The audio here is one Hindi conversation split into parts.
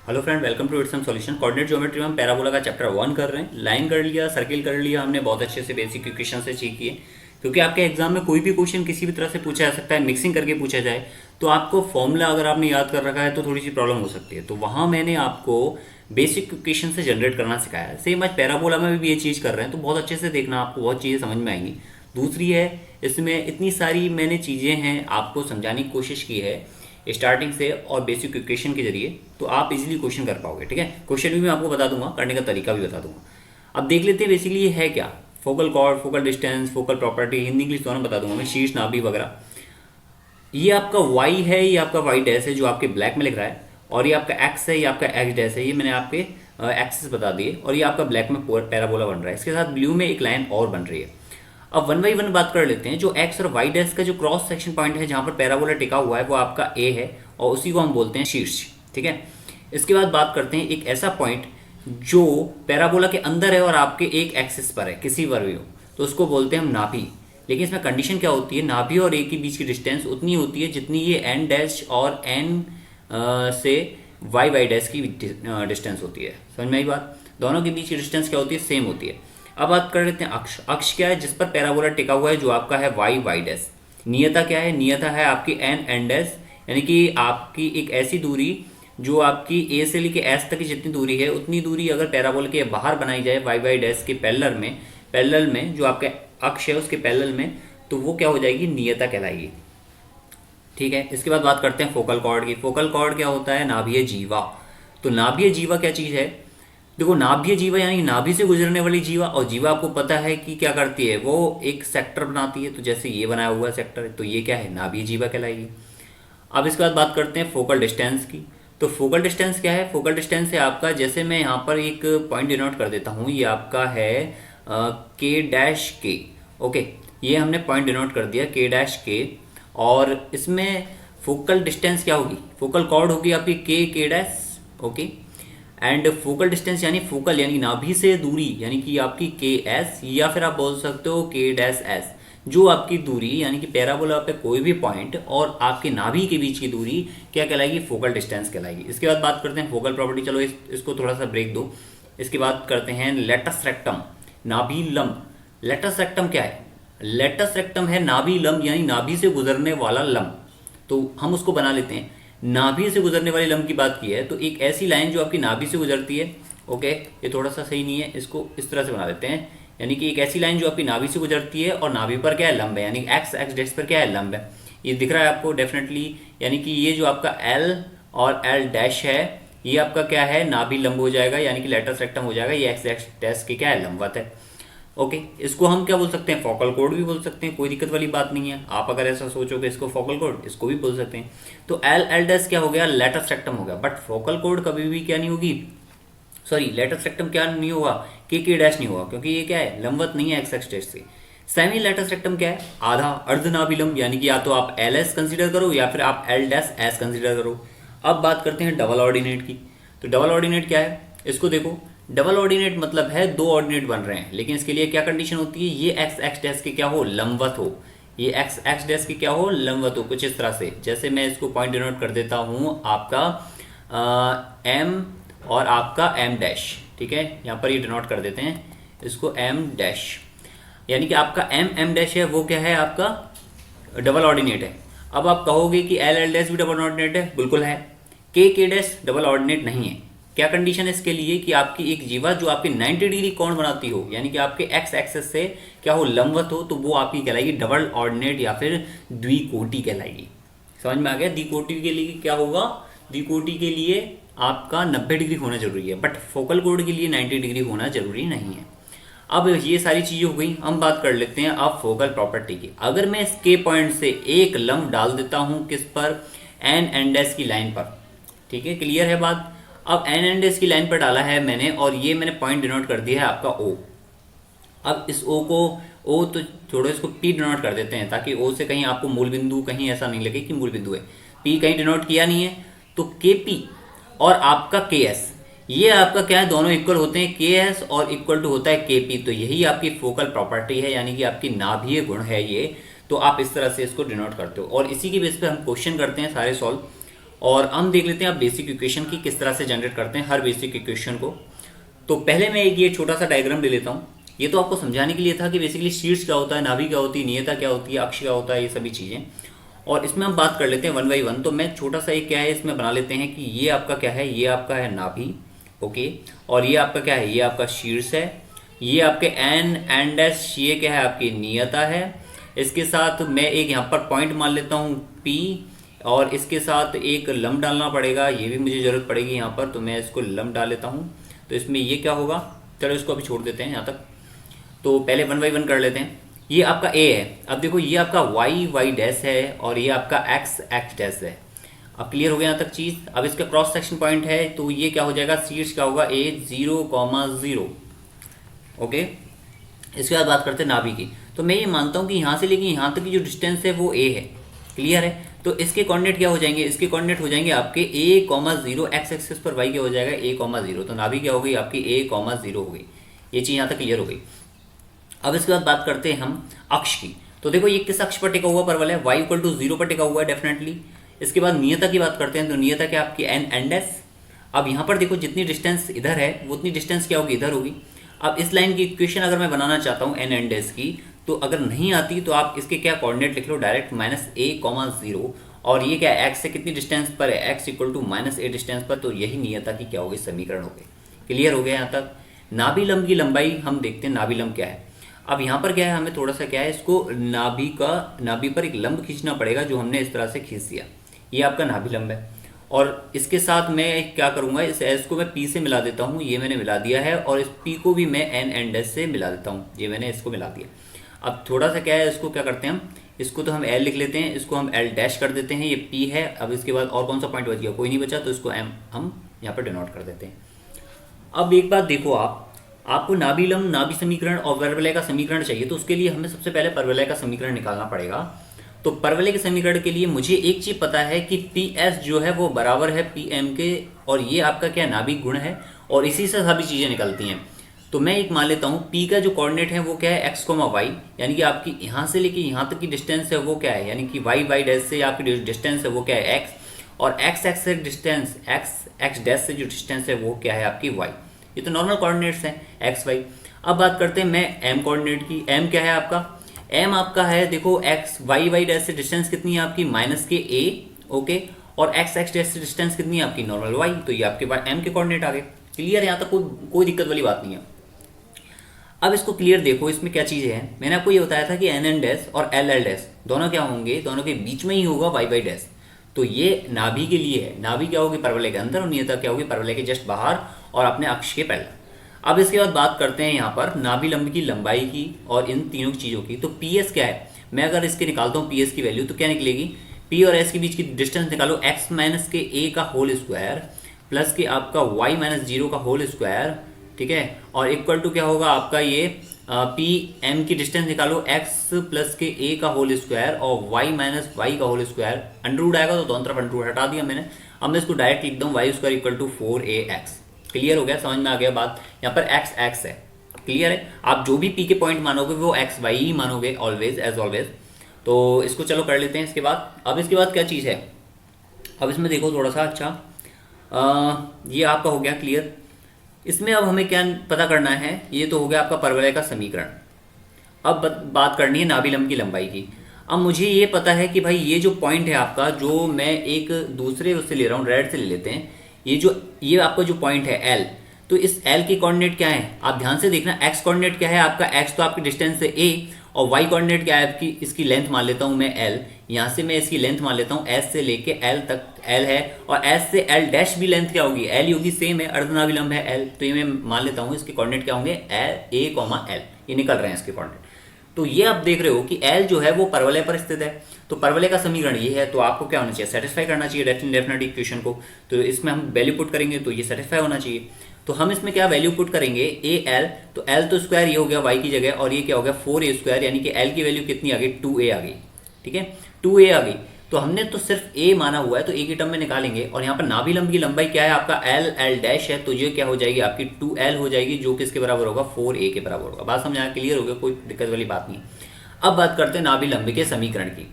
हेलो फ्रेंड, वेलकम टू इट्सम सॉल्यूशन। कोऑर्डिनेट ज्योमेट्री में हम पैराबोला का चैप्टर 1 कर रहे हैं। लाइन कर लिया, सर्किल कर लिया हमने, बहुत अच्छे से बेसिक इक्वेशन से सीख किए। क्योंकि आपके एग्जाम में कोई भी क्वेश्चन किसी भी तरह से पूछा जा सकता है, मिक्सिंग करके पूछा जाए तो आपको फॉर्मूला अगर आपने याद कर रखा है तो थोड़ी सी प्रॉब्लम हो सकती है। तो वहाँ मैंने आपको बेसिक इक्वेशन से जनरेट करना सिखाया है। सेम आज पैराबोला में भी ये चीज़ कर रहे हैं, तो बहुत अच्छे से देखना, आपको बहुत चीज़ें समझ में आएंगी। दूसरी है, इसमें इतनी सारी मैंने चीज़ें हैं आपको समझाने की कोशिश की है स्टार्टिंग से और बेसिक इक्वेशन के जरिए, तो आप इजीली क्वेश्चन कर पाओगे। ठीक है, क्वेश्चन भी मैं आपको बता दूंगा, करने का तरीका भी बता दूंगा। अब देख लेते हैं बेसिकली ये है क्या। Focal cord, focal distance, focal property, Hindi English दोनों बता दूंगा मैं, शीर्ष नाभि वगैरह। ये आपका वाई है, ये आपका वाई डैश है जो आपके ब्लैक में लिख रहा है, और ये आपका एक्स है, ये आपका एक्स डैश है, ये मैंने आपके एक्सेस बता दिए, और ये आपका ब्लैक में पैराबोला बन रहा है। इसके साथ ब्लू में एक लाइन और बन रही है। अब वन बाई वन बात कर लेते हैं। जो एक्स और वाई डैश का जो क्रॉस सेक्शन पॉइंट है जहां पर पैराबोला टिका हुआ है वो आपका ए है, और उसी को हम बोलते हैं शीर्ष। ठीक है, इसके बाद बात करते हैं एक ऐसा पॉइंट जो पैराबोला के अंदर है और आपके एक एक्सिस पर है, किसी पर भी हो, तो उसको बोलते हैं हम नाभि। लेकिन इसमें कंडीशन क्या होती है, नाभि और ए के बीच की डिस्टेंस उतनी होती है जितनी ये एन डैश और एन से वाई वाई डैश की डिस्टेंस होती है। समझ में आई बात। दोनों के बीच की डिस्टेंस क्या होती है, सेम होती है। अब बात कर लेते हैं अक्ष। अक्ष क्या है, जिस पर पैराबोला टिका हुआ है, जो आपका है वाई वाई डैश। नियता क्या है, नियता है आपकी एन एन डैश, यानी कि आपकी एक ऐसी दूरी जो आपकी ए से लेके एस तक की जितनी दूरी है उतनी दूरी अगर पैराबोला के बाहर बनाई जाए वाई वाई डैश के पैरेलल में जो आपका अक्ष है उसके पैरेलल में, तो वो क्या हो जाएगी, नियता कहलाएगी। ठीक है, इसके बाद बात करते हैं फोकल कॉर्ड की। फोकल कॉर्ड क्या होता है, नाभीय जीवा। तो नाभीय जीवा क्या चीज है, देखो नाभीय जीवा यानी नाभि से गुजरने वाली जीवा, और जीवा आपको पता है कि क्या करती है, वो एक सेक्टर बनाती है। तो जैसे ये बनाया हुआ है सेक्टर, तो ये क्या है, नाभीय जीवा कहलाएगी। अब इसके बाद बात करते हैं फोकल डिस्टेंस की। तो फोकल डिस्टेंस क्या है, फोकल डिस्टेंस है आपका, जैसे मैं यहाँ पर एक पॉइंट डिनोट कर देता हूँ, ये आपका है के डैश के। ओके, ये हमने पॉइंट डिनोट कर दिया के डैश के, और इसमें फोकल डिस्टेंस क्या होगी, फोकल कॉर्ड होगी आपकी के dash. Okay, and focal distance यानी फोकल यानी नाभि से दूरी यानी कि आपकी के एस, या फिर आप बोल सकते हो के डैश एस। जो आपकी दूरी यानी कि पैराबोला पे कोई भी पॉइंट और आपके नाभि के बीच की दूरी क्या कहलाएगी, फोकल डिस्टेंस कहलाएगी। इसके बाद बात करते हैं फोकल प्रॉपर्टी। चलो इसको थोड़ा सा ब्रेक दो। इसके बाद करते हैं लेटस रेक्टम, नाभि लंब। लेटस रेक्टम क्या है, लेटस रेक्टम है नाभि लंब यानी नाभि से गुजरने वाला लंब। तो हम उसको बना लेते हैं। नाभि से गुजरने वाले लंब की बात की है तो एक ऐसी लाइन जो आपकी नाभि से गुजरती है। ओके, ये थोड़ा सा सही नहीं है, इसको इस तरह से बना देते हैं। यानी कि एक ऐसी लाइन जो आपकी नाभि से गुजरती है और नाभि पर क्या है, लंब है, यानी एक्स एक्स डेस्क पर क्या है, लंब है। ये दिख रहा है आपको डेफिनेटली। यानी कि ये जो आपका एल और एल डैश है ये आपका क्या है, नाभि लंब हो जाएगा, यानी कि लेटस रेक्टम हो जाएगा। ये एक्स एक्स डैश के क्या है, लंबवत है। ओके, इसको हम क्या बोल सकते हैं, फोकल कोड भी बोल सकते हैं, कोई दिक्कत वाली बात नहीं है। आप अगर ऐसा सोचोगे इसको फोकल कोड, इसको भी बोल सकते हैं। तो एल एल डैश क्या हो गया, लेटस रेक्टम हो गया। बट फोकल कोड कभी भी क्या नहीं होगी, सॉरी लेटस रेक्टम क्या नहीं होगा, के डैश नहीं होगा, क्योंकि ये क्या है, लंबवत नहीं है एक्स एक्स डैश से। सेमी लेटस रेक्टम क्या है, आधा अर्धनाभिलंब, यानी कि या तो आप एल एस कंसिडर करो या फिर आप एल डैश एस कंसिडर करो। अब बात करते हैं डबल ऑर्डिनेट की। तो डबल ऑर्डिनेट क्या है, इसको देखो। डबल ऑर्डिनेट मतलब है दो ऑर्डिनेट बन रहे हैं, लेकिन इसके लिए क्या कंडीशन होती है, ये एक्स एक्स डैश के क्या हो, लंबवत हो। ये एक्स एक्स डैश के क्या हो, लंबवत हो। कुछ इस तरह से, जैसे मैं इसको पॉइंट डिनोट कर देता हूं आपका एम और आपका एम डैश। ठीक है, यहाँ पर ये डिनोट कर देते हैं इसको एम डैश, यानी कि आपका एम एम डैश है वो क्या है, आपका डबल ऑर्डिनेट है। अब आप कहोगे कि एल एल डैश भी डबल ऑर्डिनेट है, बिल्कुल है। के डैश डबल ऑर्डिनेट नहीं है। क्या कंडीशन है इसके लिए, कि आपकी एक जीवा जो आपकी 90 डिग्री कोण बनाती हो, यानी कि आपके एक्स एक्सेस से क्या हो, लंबवत हो, तो वो आपकी कहलाएगी डबल ऑर्डिनेट या फिर द्विकोटि कहलाएगी। समझ में आ गया। द्विकोटि के लिए क्या होगा, द्विकोटि के लिए आपका 90 डिग्री होना जरूरी है, बट फोकल कोड के लिए 90 डिग्री होना जरूरी नहीं है। अब ये सारी चीजें हो गई, हम बात कर लेते हैं अब फोकल प्रॉपर्टी की। अगर मैं इसके पॉइंट से एक लंब डाल देता हूं किस पर, एन एन डैश की लाइन पर। ठीक है, क्लियर है बात। अब एन एन डैश की लाइन पर डाला है मैंने, और ये मैंने पॉइंट डिनोट कर दिया है आपका ओ। अब इस ओ को, ओ तो छोड़ो, इसको पी डिनोट कर देते हैं, ताकि ओ से कहीं आपको मूल बिंदु कहीं ऐसा नहीं लगे कि मूल बिंदु है। पी कहीं डिनोट किया नहीं है, तो के पी और आपका के एस, ये आपका क्या है, दोनों इक्वल होते हैं। के एस और इक्वल टू होता है के पी। तो यही आपकी फोकल प्रॉपर्टी है, यानी कि आपकी नाभीय गुण है ये। तो आप इस तरह से इसको डिनोट करते हो, और इसी की बेस पे हम क्वेश्चन करते हैं सारे सॉल्व। और हम देख लेते हैं आप बेसिक इक्वेशन की किस तरह से जनरेट करते हैं हर बेसिक इक्वेशन को। तो पहले मैं एक ये छोटा सा डायग्राम ले लेता हूँ। ये तो आपको समझाने के लिए था कि बेसिकली शीर्ष क्या होता है, नाभि क्या होती है, नियता क्या होती है, अक्ष क्या होता है, ये सभी चीज़ें। और इसमें हम बात कर लेते हैं वन बाई वन। तो मैं छोटा सा एक क्या है इसमें बना लेते हैं कि ये आपका क्या है, ये आपका है नाभि, ओके। और ये आपका क्या है, ये आपका शीर्ष है। ये आपके एन एंड एस, ये क्या है आपकी नियता है। इसके साथ मैं एक यहाँ पर पॉइंट मान लेता हूँ पी, और इसके साथ एक लंब डालना पड़ेगा, ये भी मुझे जरूरत पड़ेगी यहाँ पर, तो मैं इसको लंब डाल लेता हूँ। तो इसमें ये क्या होगा, चलो इसको अभी छोड़ देते हैं यहाँ तक। तो पहले वन बाई वन कर लेते हैं। ये आपका ए है। अब देखो ये आपका वाई वाई डैश है और ये आपका एक्स एक्स डैश है। अब क्लियर हो गया यहाँ तक चीज़। अब इसका क्रॉस सेक्शन पॉइंट है, तो ये क्या हो जाएगा, शीर्ष क्या होगा, ए 0,0, ओके। इसके बाद बात करते हैं नाभि की। तो मैं ये मानता हूँ कि यहाँ से लेके यहाँ तक की जो डिस्टेंस है वो ए है, क्लियर है। तो इसके कोऑर्डिनेट क्या हो जाएंगे, इसके कोऑर्डिनेट हो जाएंगे आपके a,0, एक्स एक्सिस पर y क्या हो जाएगा a,0। तो नाभि क्या हो गई आपकी a,0 हो गई। ये चीज़ यहाँ तक क्लियर हो गई। अब इसके बाद बात करते हैं हम अक्ष की। तो देखो ये किस अक्ष पर टिका हुआ परवल है, y = 0 पर टिका हुआ है डेफिनेटली। इसके बाद नियता की बात करते हैं। तो नियता क्या आपकी एन एंड एस। अब यहाँ पर देखो जितनी डिस्टेंस इधर है उतनी डिस्टेंस क्या होगी, इधर होगी। अब इस लाइन की इक्वेशन अगर मैं बनाना चाहता हूँ एन एंड एस की, तो अगर नहीं आती तो आप इसके क्या कोऑर्डिनेट लिख लो डायरेक्ट -a,0। और ये क्या एक्स से कितनी डिस्टेंस पर है, x = -a डिस्टेंस पर। तो यही नियता की क्या होगी, समीकरण हो गई। क्लियर हो गया यहाँ तक। नाभि लंब की लंबाई हम देखते हैं, नाभि लंब क्या है। अब यहाँ पर क्या है, हमें थोड़ा सा क्या है, इसको नाभि पर एक लंब खींचना पड़ेगा, जो हमने इस तरह से खींच दिया। ये आपका नाभि लंब है। और इसके साथ मैं क्या करूँगा, इस एस को मैं पी से मिला देता हूँ, ये मैंने मिला दिया है। और इस पी को भी मैं एन एंड एस से मिला देता हूँ, ये मैंने इसको मिला दिया। अब थोड़ा सा क्या है, इसको क्या करते हैं हम, इसको तो हम एल लिख लेते हैं, इसको हम एल डैश कर देते हैं, ये पी है। अब इसके बाद और कौन सा पॉइंट बच गया, कोई नहीं बचा, तो इसको एम हम यहाँ पर डिनोट कर देते हैं। अब एक बात देखो, आपको नाभि लंब, नाभि समीकरण और परवलय का समीकरण चाहिए। तो उसके लिए हमें सबसे पहले परवलय का समीकरण निकालना पड़ेगा। तो परवलय के समीकरण के लिए मुझे एक चीज पता है कि पी एस जो है वो बराबर है पी एम के, और ये आपका क्या नाभि गुण है, और इसी से सभी चीजें निकलती हैं। तो मैं एक मान लेता हूँ P का जो कोऑर्डिनेट है वो क्या है, x, y, यानी कि आपकी यहाँ से लेके यहाँ तक की डिस्टेंस है वो क्या है, यानी कि y डैश से आपकी डिस्टेंस है वो क्या है x, और x से डिस्टेंस x डैश से जो डिस्टेंस है वो क्या है आपकी y। ये तो नॉर्मल कोऑर्डिनेट्स हैं x, y। अब बात करते हैं मैं m कोऑर्डिनेट की। m क्या है आपका, m आपका है देखो x y डैश से डिस्टेंस कितनी है आपकी -a, ओके। और x डैश से डिस्टेंस कितनी है आपकी नॉर्मल y। तो ये आपके m के कोऑर्डिनेट आ गए। क्लियर, यहाँ तक कोई दिक्कत वाली बात नहीं है। अब इसको क्लियर देखो, इसमें क्या चीज़ें हैं। मैंने आपको ये बताया था कि एन एन डैश और एल एल डैश दोनों क्या होंगे, दोनों के बीच में ही होगा वाई वाई डैश। तो ये नाभि के लिए है। नाभि क्या होगी, परवलय के अंदर, और नियता क्या होगी, परवलय के जस्ट बाहर और अपने अक्ष के पहले। अब इसके बाद बात करते हैं यहाँ पर नाभि लंब की लंबाई की और इन तीनों चीज़ों की। तो पी एस क्या है, मैं अगर इसके निकालता हूँ पी एस की वैल्यू, तो क्या निकलेगी, पी और एस के बीच की डिस्टेंस निकालो, x - के a का होल स्क्वायर प्लस के आपका y - 0 का होल स्क्वायर, ठीक है। और इक्वल टू क्या होगा आपका ये पी एम की डिस्टेंस निकालो, x + के a का होल स्क्वायर और y - y का होल स्क्वायर। अंडरवुड आएगा तो दोनों तरफ अंडरवुड हटा दिया मैंने। अब मैं इसको डायरेक्ट लिख दूँ y² = 4ax। क्लियर हो गया, समझ में आ गया बात। यहाँ पर x x है, क्लियर है। आप जो भी p के पॉइंट मानोगे वो x y ही मानोगे ऑलवेज एज ऑलवेज। तो इसको चलो कर लेते हैं। इसके बाद अब इसके बाद क्या चीज़ है, अब इसमें देखो थोड़ा सा, अच्छा ये आपका हो गया क्लियर। इसमें अब हमें क्या पता करना है, ये तो हो गया आपका परवलय का समीकरण। अब बात करनी है नाभि लंब की लंबाई की। अब मुझे ये पता है कि भाई ये जो पॉइंट है आपका, जो मैं एक दूसरे उससे ले रहा हूँ, रेड से ले लेते हैं, ये आपका जो पॉइंट है L, तो इस L की कोऑर्डिनेट क्या है, आप ध्यान से देखना। x कोऑर्डिनेट क्या है आपका, x तो आपकी डिस्टेंस है a, और y कोऑर्डिनेट क्या है आपकी, इसकी लेंथ मान लेता हूँ मैं L। यहाँ से मैं इसकी लेंथ मान लेता हूँ S से लेके L तक L है, और S से L डैश भी लेंथ क्या होगी, L होगी, सेम है, अर्धनाभि लंब है L। तो ये मैं मान लेता हूँ इसके कोऑर्डिनेट क्या होंगे, a, L, ये निकल रहे हैं इसके कोऑर्डिनेट। तो ये आप देख रहे हो कि L जो है वो परवलय पर स्थित है। तो परवलय का समीकरण ये है, तो आपको क्या होना चाहिए, सेटिस्फाई करना चाहिए डेफिनेटली इक्वेशन को। तो इसमें हम वैल्यू पुट करेंगे तो ये सेटिस्फाई होना चाहिए। तो हम इसमें क्या वैल्यू पुट करेंगे, AL, तो L तो स्क्वायर ये हो गया y की जगह, और ये क्या हो गया 4a², यानी कि L की वैल्यू कितनी आ गई, 2a आ गई, ठीक है, 2a आ गई। तो हमने तो सिर्फ a माना हुआ है, तो a की टर्म में निकालेंगे। और यहाँ पर नाभि लंब की लंबाई क्या है आपका, L डैश है, तो ये क्या हो जाएगी आपकी 2L हो जाएगी, जो किसके बराबर होगा, 4a के बराबर होगा। बात समझ आया, क्लियर हो गया, कोई दिक्कत वाली बात नहीं। अब बात करते हैं नाभि लंब के समीकरण की।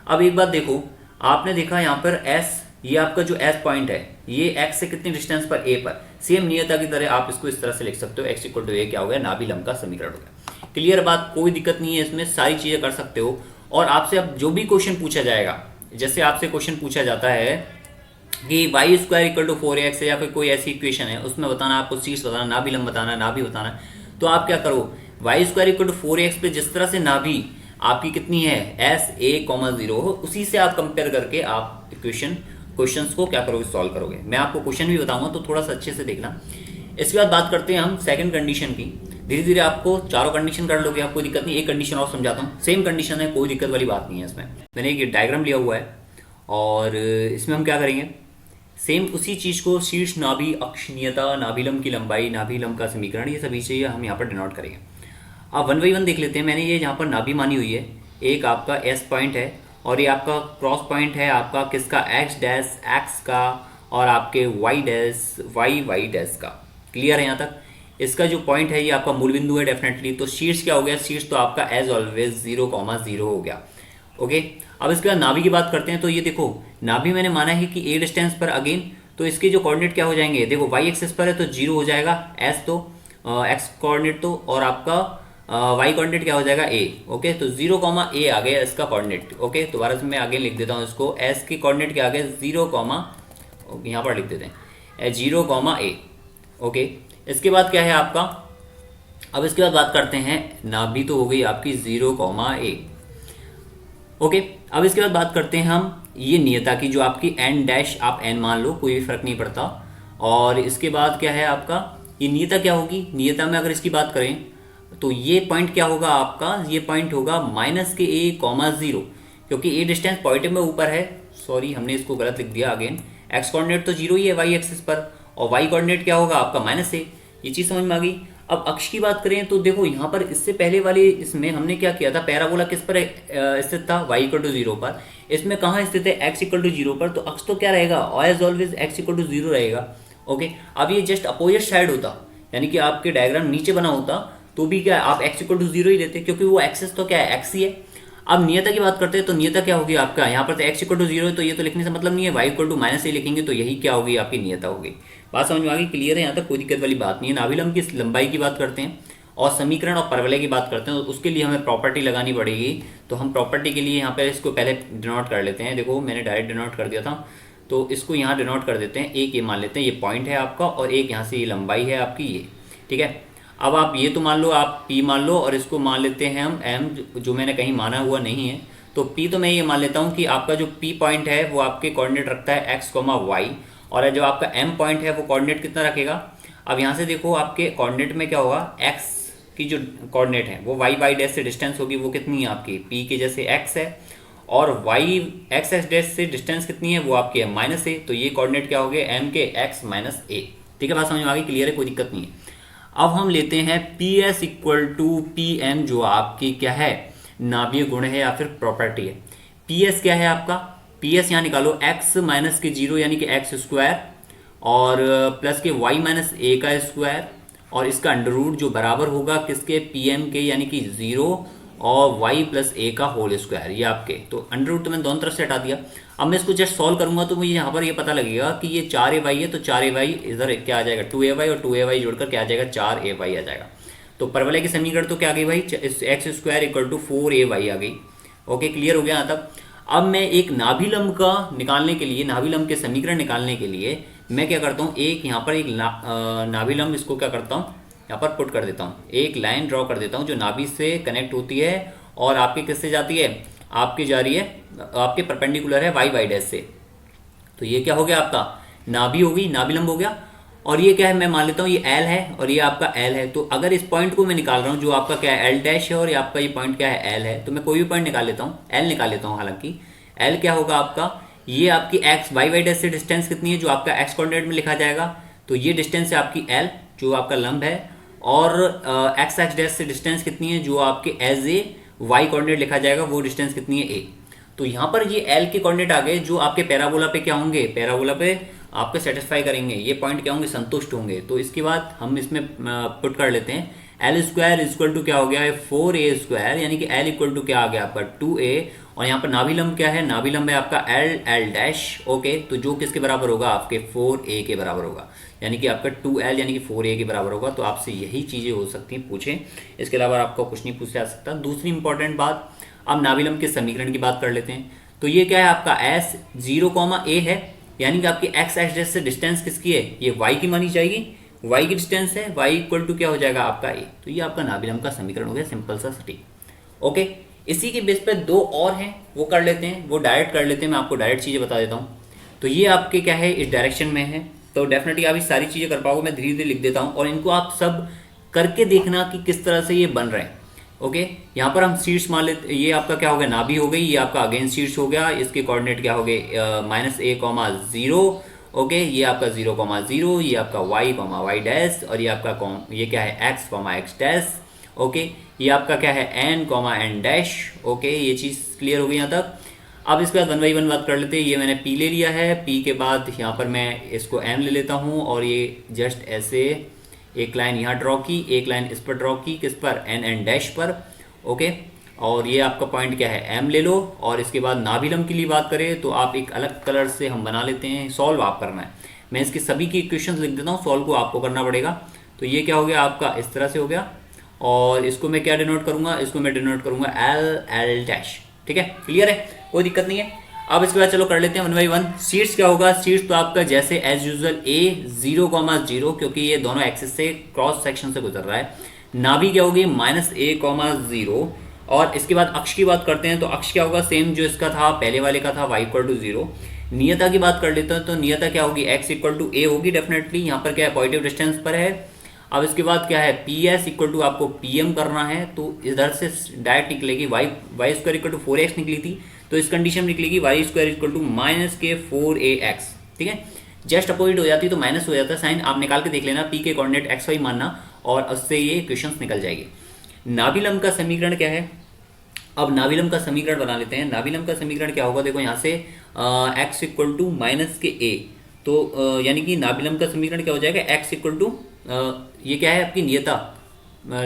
अब एक बात देखो, आपने देखा यहाँ पर S ये आपका जो एस पॉइंट है ये एक्स से कितनी डिस्टेंस पर, ए पर, सेम नियता की तरह आप इसको इस तरह से लिख सकते हो, एक्स इक्वल टू ए क्या हो गया, नाभि लंब का समीकरण हो गया। क्लियर बात, कोई दिक्कत नहीं है इसमें, सारी चीजें कर सकते हो। और आपसे अब जो भी क्वेश्चन पूछा जाएगा, जैसे आपसे क्वेश्चन पूछा जाता है कि Y square equal to 4x है या फिर कोई ऐसी इक्वेशन है, उसमें बताना आपको शीर्ष बताना, नाभि लंब बताना, नाभि बताना, तो आप क्या करो, Y square equal to 4x पे जिस तरह से नाभि आपकी कितनी है एस ए कॉमा 0 हो, उसी से आप कंपेयर करके आप क्वेश्चंस को क्या करोगे, सॉल्व करोगे। मैं आपको क्वेश्चन भी बताऊंगा तो थोड़ा सा अच्छे से देखना। इसके बाद बात करते हैं हम सेकंड कंडीशन की। धीरे धीरे आपको चारों कंडीशन कर लोगे, आप कोई दिक्कत नहीं। एक कंडीशन और समझाता हूँ, सेम कंडीशन है, कोई दिक्कत वाली बात नहीं है इसमें। मैंने एक डायग्राम लिया हुआ है और इसमें हम क्या करेंगे, सेम उसी चीज को शीर्ष नाभि अक्षीयता, नाभिलंब की लंबाई, नाभिलंब का समीकरण, ये सभी चीजें हम यहाँ पर डिनोट करेंगे। अब 1 बाई 1 देख लेते हैं। मैंने ये यहाँ पर नाभि मानी हुई है, एक आपका एस पॉइंट है और ये आपका क्रॉस पॉइंट है आपका किसका, एक्स डैश एक्स का और आपके वाई डैश वाई डैश का। क्लियर है यहाँ तक। इसका जो पॉइंट है ये आपका मूल बिंदु है डेफिनेटली। तो शीर्ष क्या हो गया, शीर्ष तो आपका एज ऑलवेज 0,0 हो गया। ओके, अब इसके बाद नाभि की बात करते हैं। तो ये देखो नाभि मैंने माना है कि ए डिस्टेंस पर अगेन, तो इसके जो कोऑर्डिनेट क्या हो जाएंगे, देखो वाई एक्सिस पर है तो 0 हो जाएगा, एस तो एक्स कोऑर्डिनेट तो, और आपका वाई कोऑर्डिनेट क्या हो जाएगा ए। ओके, तो 0, ए आ गया इसका कोऑर्डिनेट। ओके, दोबारा से मैं आगे लिख देता हूँ इसको, एस के कोऑर्डिनेट क्या आ गया 0, यहाँ पर लिख देते हैं 0, ए। ओके, इसके बाद क्या है आपका, अब इसके बाद बात करते हैं, नाभि तो हो गई आपकी 0, ए। ओके, अब इसके बाद बात करते हैं हम ये नियता की, जो आपकी एन डैश, आप एन मान लो, कोई भी फर्क नहीं पड़ता। और इसके बाद क्या है आपका, ये नियता क्या होगी, नियता में अगर इसकी बात करें तो ये पॉइंट क्या होगा आपका, ये पॉइंट होगा -a,0, क्योंकि ए डिस्टेंस पॉजिटिव में ऊपर है। सॉरी, हमने इसको गलत लिख दिया अगेन। एक्स कोऑर्डिनेट तो 0 ही है वाई एक्सिस पर, और वाई कोऑर्डिनेट क्या होगा आपका -a। ये चीज समझ में आ गई। अब अक्ष की बात करें तो देखो यहाँ पर इससे पहले वाले इसमें हमने क्या किया था, पैराबोला किस पर स्थित था, y इक्वल टू 0 पर। इसमें कहाँ स्थित है, x इक्वल टू 0 पर। तो अक्ष तो क्या रहेगा, as always x equal to 0 रहेगा। ओके, अब ये जस्ट अपोजिट साइड होता, यानी कि आपके डायग्राम नीचे बना होता तो भी क्या आप x इक्वल टू 0 ही लेते, क्योंकि वो एक्सिस तो क्या है, x ही है। अब नियता की बात करते हैं तो नियता क्या होगी आपका, यहाँ पर तो x इक्वल टू 0 है तो ये तो लिखने से मतलब नहीं है, y इक्वल टू -a लिखेंगे तो यही क्या होगी आपकी नियता होगी। बात समझ में आ गई, क्लियर है, यहाँ तक कोई दिक्कत वाली बात नहीं है। नाभिलंब की लंबाई की बात करते हैं और समीकरण और परवलय की बात करते हैं, तो उसके लिए हमें प्रॉपर्टी लगानी पड़ेगी। तो हम प्रॉपर्टी के लिए यहाँ पर इसको पहले डिनोट कर लेते हैं। देखो मैंने डायरेक्ट डिनोट कर दिया था, तो इसको यहाँ डिनोट कर देते हैं। एक ये मान लेते हैं, ये पॉइंट है आपका, और एक यहाँ से ये लंबाई है आपकी, ये ठीक है। अब आप ये तो मान लो, आप P मान लो, और इसको मान लेते हैं हम M, जो मैंने कहीं माना हुआ नहीं है। तो P तो मैं ये मान लेता हूँ कि आपका जो P पॉइंट है वो आपके कोऑर्डिनेट रखता है x, y, और जो आपका M पॉइंट है वो कोऑर्डिनेट कितना रखेगा। अब यहाँ से देखो आपके कोऑर्डिनेट में क्या होगा, x की जो कोऑर्डिनेट है वो y डैश से डिस्टेंस होगी, वो कितनी है आपकी P के जैसे x है, और y x डैश से डिस्टेंस कितनी है वो आपकी है -a। तो ये कोऑर्डिनेट क्या हो गए, M के x -a। ठीक है, बात समझ में आ गई, क्लियर है, कोई दिक्कत नहीं है। अब हम लेते हैं PS इक्वल टू PM, जो आपकी क्या है, नाभीय गुण है या फिर प्रॉपर्टी है। PS क्या है आपका, PS यहाँ निकालो, x माइनस के 0 यानी कि x स्क्वायर, और प्लस के y माइनस a का स्क्वायर, और इसका अंडर रूट जो बराबर होगा किसके, PM के, यानी कि 0 और y प्लस a का होल स्क्वायर, ये आपके। तो अंडर रूट तो मैंने दोनों तरफ से हटा दिया। अब मैं इसको जस्ट सॉल्व करूंगा तो मुझे यहाँ पर ये पता लगेगा कि ये 4ay है, तो 4ay इधर क्या आ जाएगा 2ay, और 2ay जोड़कर क्या आ जाएगा 4ay आ जाएगा। तो परवलय की समीकरण तो क्या आ गई भाई, x square equal to 4ay आ गई। ओके, क्लियर हो गया यहाँ तक। अब मैं एक नाभिलंब का निकालने के लिए, नाभिलंब के समीकरण निकालने के लिए मैं क्या करता हूँ, एक यहाँ पर एक नाभिलंब, इसको क्या करता हूँ यहाँ पर पुट कर देता हूँ, एक लाइन ड्रॉ कर देता हूँ जो नाभि से कनेक्ट होती है और आपके किससे जाती है, आपकी जा रही है, आपके परपेंडिकुलर है वाई डैश से। तो ये क्या हो गया आपका, नाभि होगी, नाभिलंब हो गया। और ये क्या है, मैं मान लेता हूँ ये एल है और ये आपका एल है। तो अगर इस पॉइंट को मैं निकाल रहा हूँ जो आपका क्या है एल डैश है, और ये आपका ये पॉइंट क्या है एल है, तो मैं कोई भी पॉइंट निकाल लेता हूँ, एल निकाल लेता हूँ। हालांकि एल क्या होगा आपका, ये आपकी एक्स वाई डैश से डिस्टेंस कितनी है जो आपका एक्स कोऑर्डिनेट में लिखा जाएगा, तो ये डिस्टेंस है आपकी एल जो आपका लंब है, और एक्स डैश से डिस्टेंस कितनी है जो आपके एज ए वाई कोऑर्डिनेट लिखा जाएगा, वो डिस्टेंस कितनी है ए। तो यहाँ पर ये एल के कोऑर्डिनेट आ गए जो आपके पैराबोला पे क्या होंगे, पैराबोला पे आपके सेटिस्फाई करेंगे, ये पॉइंट क्या होंगे, संतुष्ट होंगे। तो इसके बाद हम इसमें पुट कर लेते हैं एल स्क्वायर इक्वल टू क्या हो गया है 4a स्क्वायर, यानी कि एल इक्वल टू क्या आ गया आपका 2a, और यहाँ पर नाभिलंब क्या है, नाभिलंब है आपका एल एल डैश। ओके, तो जो किसके बराबर होगा, आपके 4a के बराबर होगा, यानी कि आपका 2l यानी कि 4a के बराबर होगा। तो आपसे यही चीज़ें हो सकती हैं पूछें, इसके अलावा आपको कुछ नहीं पूछा जा सकता। दूसरी इंपॉर्टेंट बात, अब नाभिलंब के समीकरण की बात कर लेते हैं। तो ये क्या है आपका एस 0, a है, यानी कि आपकी एक्स एक्सिस से डिस्टेंस किसकी है, ये y की मानी जाएगी, y की डिस्टेंस है, y इक्वल टू क्या हो जाएगा आपका a। तो ये आपका नाभिलंब का समीकरण हो गया, सिंपल सा सटीक। ओके, इसी के बेस पे दो और हैं, वो कर लेते हैं, वो डायरेक्ट कर लेते हैं, मैं आपको डायरेक्ट चीज़ें बता देता हूँ। तो ये आपके क्या है, इस डायरेक्शन में है, तो डेफिनेटली आप ये सारी चीज़ें कर पाओगे, मैं धीरे धीरे लिख देता हूँ और इनको आप सब करके देखना कि किस तरह से ये बन रहे हैं। ओके, यहाँ पर हम शीर्ष मान लेते, ये आपका क्या हो गया, नाभि हो गई, ये आपका अगेंस्ट शीर्ष हो गया, इसके कोऑर्डिनेट क्या हो गए, -a, 0। ओके, ये आपका 0, 0, ये आपका y, y डैश, और ये आपका ये क्या है x, x डैश। ओके, ये आपका क्या है n, n डैश। ओके, ये चीज़ क्लियर हो गई यहाँ तक। अब इसके बाद 1 बाई 1 बात कर लेते हैं। ये मैंने p ले लिया है, p के बाद यहाँ पर मैं इसको m ले लेता हूँ, और ये जस्ट ऐसे एक लाइन यहाँ ड्रॉ की, एक लाइन इस पर ड्रॉ की, किस पर, n डैश पर। ओके, और ये आपका पॉइंट क्या है, m ले लो। और इसके बाद नाभिलंब के लिए बात करें तो आप एक अलग कलर से हम बना लेते हैं, सॉल्व आप करना है, मैं इसकी सभी की इक्वेशंस लिख देता हूँ, सॉल्व को आपको करना पड़ेगा। तो ये क्या हो गया आपका, इस तरह से हो गया, और इसको मैं क्या डिनोट करूंगा, इसको मैं डिनोट करूंगा एल डैश। ठीक है, क्लियर है, कोई दिक्कत नहीं है। अब इसके बाद चलो कर लेते हैं 1 बाई 1। शीर्ष क्या होगा, शीर्ष तो आपका जैसे एज यूजुअल a 0, क्योंकि ये दोनों एक्सिस से क्रॉस सेक्शन से गुजर रहा है। नाभि क्या होगी, -a, 0। और इसके बाद अक्ष की बात करते हैं, तो अक्ष क्या होगा, सेम जो इसका था पहले वाले का था, y इक्वल टू 0। नियता की बात कर लेते हैं, तो नियता क्या होगी, x इक्वल टू a होगी डेफिनेटली, यहाँ पर क्या है, पॉजिटिव डिस्टेंस पर है। अब इसके बाद क्या है, PS इक्वल टू आपको PM करना है, तो इधर से डायरेक्ट निकलेगी y square equal to 4x निकली थी, तो इस कंडीशन में निकलेगी y square equal to -k4ax। ठीक है, जस्ट अपोजिट हो जाती तो माइनस हो जाता है साइन, आप निकाल के देख लेना, p के कोऑर्डिनेट xy मानना, और उससे ये इक्वेशंस निकल जाएगी। नाभिलंब का समीकरण क्या है, अब नाभिलंब का समीकरण बना लेते हैं। नाभिलंब का समीकरण क्या होगा, देखो यहाँ से x इक्वल टू -a, तो यानी कि नाभिलंब का समीकरण क्या हो जाएगा, x इक्वल टू ये क्या है आपकी नियता,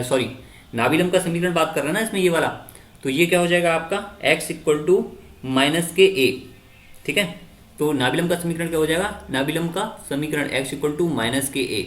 सॉरी नाभिलंब का समीकरण बात कर रहे हैं ना इसमें ये वाला, तो ये क्या हो जाएगा आपका x इक्वल टू -ka। ठीक है, तो नाभिलंब का समीकरण क्या हो जाएगा, नाभिलंब का समीकरण x equal to -ka।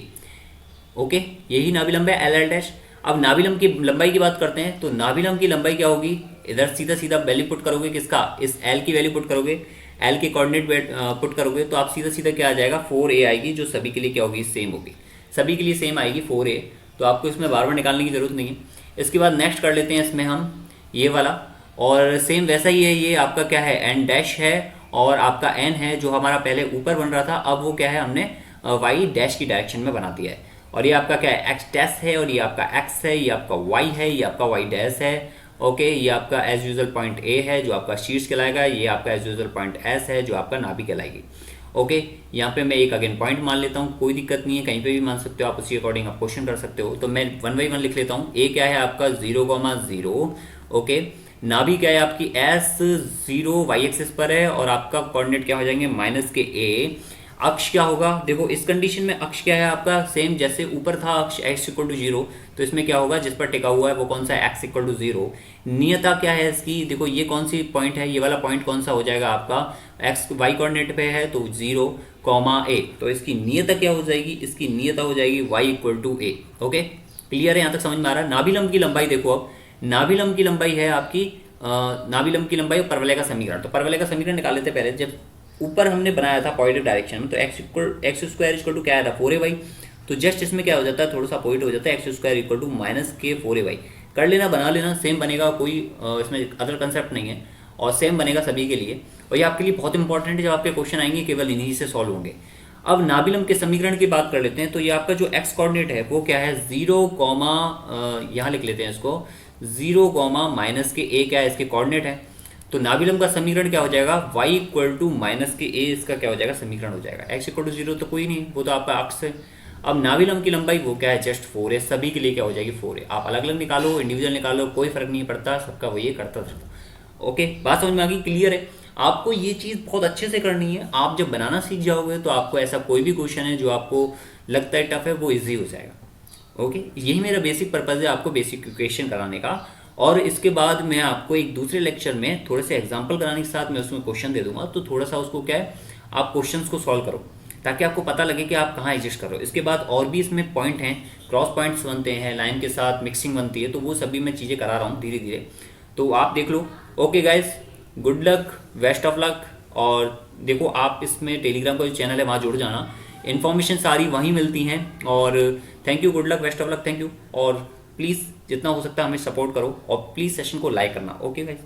Okay, यही नाभिलंब है एल डैश। अब नाभिलंब की लंबाई की बात करते हैं, तो नाभिलंब की लंबाई क्या होगी, इधर सीधा सीधा वैल्यू पुट करोगे, किसका, इस एल की वैल्यू पुट करोगे, एल के कोऑर्डिनेट पुट करोगे, तो आप सीधा सीधा क्या आ जाएगा, 4a आएगी, जो सभी के लिए क्या होगी, सेम होगी, सभी के लिए सेम आएगी 4a। तो आपको इसमें बार बार निकालने की जरूरत नहीं है। इसके बाद नेक्स्ट कर लेते हैं इसमें हम ये वाला, और सेम वैसा ही है, ये आपका क्या है, n डैश है, और आपका n है जो हमारा पहले ऊपर बन रहा था, अब वो क्या है, हमने y डैश की डायरेक्शन में बना दिया है। और ये आपका क्या है, x डैश है, और ये आपका x है, ये आपका y है, ये आपका y डैश है। ओके, ये आपका एज यूजुअल पॉइंट A है जो आपका शीर्ष कहलाएगा, ये आपका एज यूजुअल पॉइंट S है जो आपका नाभि कहलाएगी। ओके, यहाँ पे मैं एक अगेन पॉइंट मान लेता हूँ, कोई दिक्कत नहीं है, कहीं पे भी मान सकते हो आप, उसी अकॉर्डिंग आप क्वेश्चन कर सकते हो। तो मैं 1 बाई 1 लिख लेता हूँ। A क्या है आपका 0, 0। ओके, नाभि क्या है आपकी S 0 y एक्सिस पर है, और आपका कोऑर्डिनेट क्या हो जाएंगे, -ka। अक्ष क्या होगा, देखो इस कंडीशन में अक्ष क्या है आपका, सेम जैसे ऊपर था अक्ष x इक्वल टू 0, तो इसमें क्या होगा, जिस पर टिका हुआ है वो कौन सा है, x इक्वल टू 0। नियता क्या है इसकी, देखो ये कौन सी पॉइंट है, ये वाला पॉइंट कौन सा हो जाएगा आपका, x y कोऑर्डिनेट पे है तो 0, a, तो इसकी नियता क्या हो जाएगी, इसकी नियता हो जाएगी y equal to a। Okay, clear है, यहाँ तक समझ में आ रहा है। नाभिलंब की लंबाई देखो, अब नाभिलंब की लंबाई है आपकी, नाभिलंब की लंबाई और परवलय का समीकरण, तो परवलय का समीकरण निकाल लेते पहले। जब ऊपर हमने बनाया था पॉजिटिव डायरेक्शन में, तो एक्स स्क्वायर इक्वल टू क्या आया था, 4ay, तो जस्ट इसमें क्या हो जाता है, थोड़ा सा पॉइंट हो जाता है, x square equal to -k4ay। कर लेना, बना लेना, सेम बनेगा, कोई इसमें अदर कंसेप्ट नहीं है, और सेम बनेगा सभी के लिए, और ये आपके लिए बहुत इंपॉर्टेंट है, जब आपके क्वेश्चन आएंगे केवल इन्हीं से सॉल्व होंगे। अब नाभिलंब के समीकरण की बात कर लेते हैं, तो ये आपका जो एक्स कोऑर्डिनेट है वो क्या है, 0, यहाँ लिख लेते हैं इसको, 0, -ka क्या है, इसके कोऑर्डिनेट है। तो नाभिलंब का समीकरण क्या हो जाएगा, y इक्वल टू -ka, इसका क्या हो जाएगा, समीकरण हो जाएगा। x इक्वल टू 0 तो कोई नहीं, वो तो आपका अक्ष है। अब नाभिलंब की लंबाई वो क्या है, जस्ट 4 है, सभी के लिए क्या हो जाएगी, 4 है। आप अलग अलग निकालो, इंडिविजुअल निकालो, कोई फर्क नहीं पड़ता, सबका वही करता था। ओके, बात समझ में आ गई, क्लियर है। आपको ये चीज़ बहुत अच्छे से करनी है, आप जब बनाना सीख जाओगे तो आपको ऐसा कोई भी क्वेश्चन है जो आपको लगता है टफ है, वो ईजी हो जाएगा। ओके, यही मेरा बेसिक पर्पज़ है, आपको बेसिक इक्वेशन कराने का। और इसके बाद मैं आपको एक दूसरे लेक्चर में थोड़े से एग्जाम्पल कराने के साथ मैं उसमें क्वेश्चन दे दूंगा, तो थोड़ा सा उसको क्या है, आप क्वेश्चंस को सॉल्व करो ताकि आपको पता लगे कि आप कहाँ एडजस्ट कर रहे हो। इसके बाद और भी इसमें पॉइंट हैं, क्रॉस पॉइंट्स बनते हैं, लाइन के साथ मिक्सिंग बनती है, तो वो सभी मैं चीज़ें करा रहा हूँ धीरे धीरे, तो आप देख लो। Okay guys, good luck, best of luck. और देखो आप इसमें टेलीग्राम का जो चैनल है वहाँ जुड़ जाना, इन्फॉर्मेशन सारी वहीं मिलती हैं। और thank you, good luck, best of luck, thank you. और प्लीज़ जितना हो सकता है हमें सपोर्ट करो और प्लीज़ सेशन को लाइक करना। Okay guys.